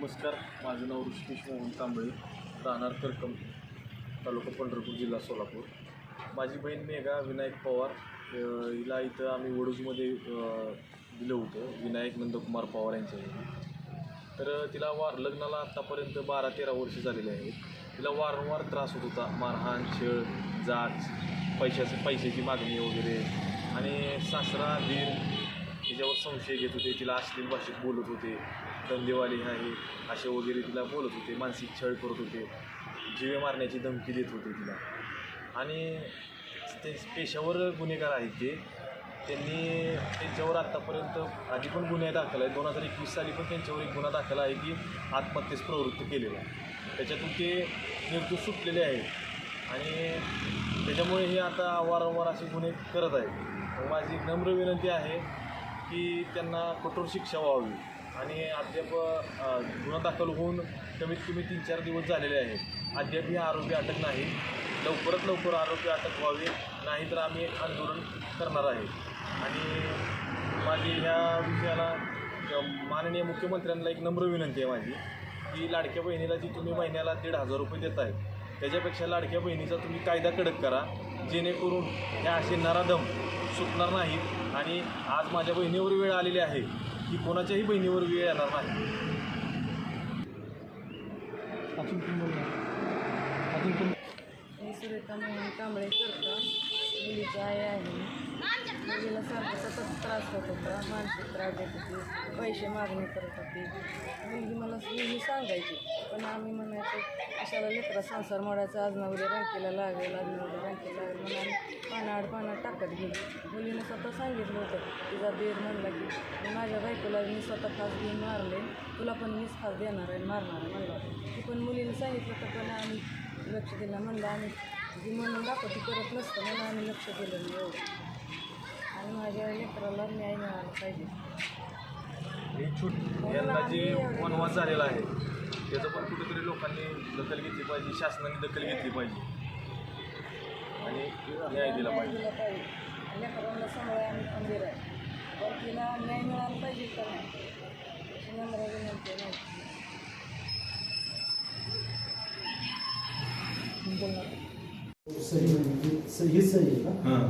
नमस्कार, माझं नाव ऋषिकेश मोहन कांबळे, राहणार करकम, तालुका पंढरपूर, जिल्हा सोलापूर. माझी बहीण मेघा विनायक पवार, हिला इथं आम्ही वडूजमध्ये दिलं होतं, विनायक नंदकुमार पवार यांच्या घरी. तर तिला लग्नाला आत्तापर्यंत 12-13 वर्ष झालेली आहेत. तिला वारंवार त्रास होत होता, मारहाण, छळ, जाच, पैशाची मागणी वगैरे. आणि सासरा दीर तिच्यावर संशय घेत होते, तिला अश्लील भाषेत बोलत होते, धंदेवाले आहे असे वगैरे तिला बोलत होते, मानसिक छळ करत होते, जीवे मारण्याची धमकी देत होते तिला. आणि ते पेशावर गुन्हेगार आहेत त्यांनी त्यांच्यावर आत्तापर्यंत आधी पण गुन्हे दाखल आहे. 2021 साली पण त्यांच्यावर एक गुन्हा दाखल आहे की आत्महत्येस प्रवृत्त केलेला आहे. त्याच्यातून ते निर्दोष सुटलेले आहेत आणि त्याच्यामुळे हे आता वारंवार असे गुन्हे करत आहेत. माझी नम्र विनंती आहे की त्यांना कठोर शिक्षा व्हावी. आणि अद्याप गुन्हा दाखल होऊन कमीत कमी 3-4 दिवस झालेले आहेत. अद्याप हे आरोपी अटक नाही. लवकरात लवकर आरोपी अटक व्हावे, नाहीतर आम्ही आंदोलन करणार आहे. आणि माझी ह्या विषयाला माननीय मुख्यमंत्र्यांना एक नम्र विनंती आहे माझी, की लाडक्या बहिणीला जी तुम्ही महिन्याला 1,500 रुपये देत आहे, त्याच्यापेक्षा लाडक्या बहिणीचा तुम्ही कायदा कडक करा, जेणेकरून ह्या असे नराधम सुटणार नाहीत. आणि आज माझ्या बहिणीवर वेळ आलेली आहे की कोणाच्याही बहिणीवर वेळ येणार नाही. मी सुरेखा मोहन कांबळे करता मुलीची आई आहे. मुलीला सारखा सतत त्रास होत होता, मानसिक त्रास देत होती, पैसे मागणी करत होती. मुलगी मला नेहमी सांगायची, पण आम्ही म्हणायचो कशाला लेकरा संसार मोडायचा, आज ना उद्या रंकेला लागेल, आज ना उद्या रंकेला लागेल म्हणून आम्ही पानाआड टाकत गेली. मुलीने स्वतः सांगितलं होतं, तिचा दीर म्हणला की माझ्या बायकोला मी स्वतः फास घेऊन मारले, तुला पण मीच फास देणार आहे, मारणार आहे म्हणला. ती पण मुलीने सांगितलं होतं, पण आम्ही लक्ष दिलं. म्हणलं आम्ही जी म्हणून दाखवती करत नसतं म्हणून आम्ही लक्ष दिलं नाही एवढं. आणि माझ्या लेकराला न्याय मिळाला पाहिजे. यांना जे वनवास झालेला आहे त्याचं पण कुठेतरी लोकांनी दखल घेतली पाहिजे, शासनाने दखल घेतली पाहिजे आणि न्याय दिला पाहिजे. लेकरांना सांभाळा आम्ही खंबीर आहे, पण तिला न्याय मिळाला पाहिजे का नाही अशी नम्र विनंती नाही. सही सही सही है ना? हाँ,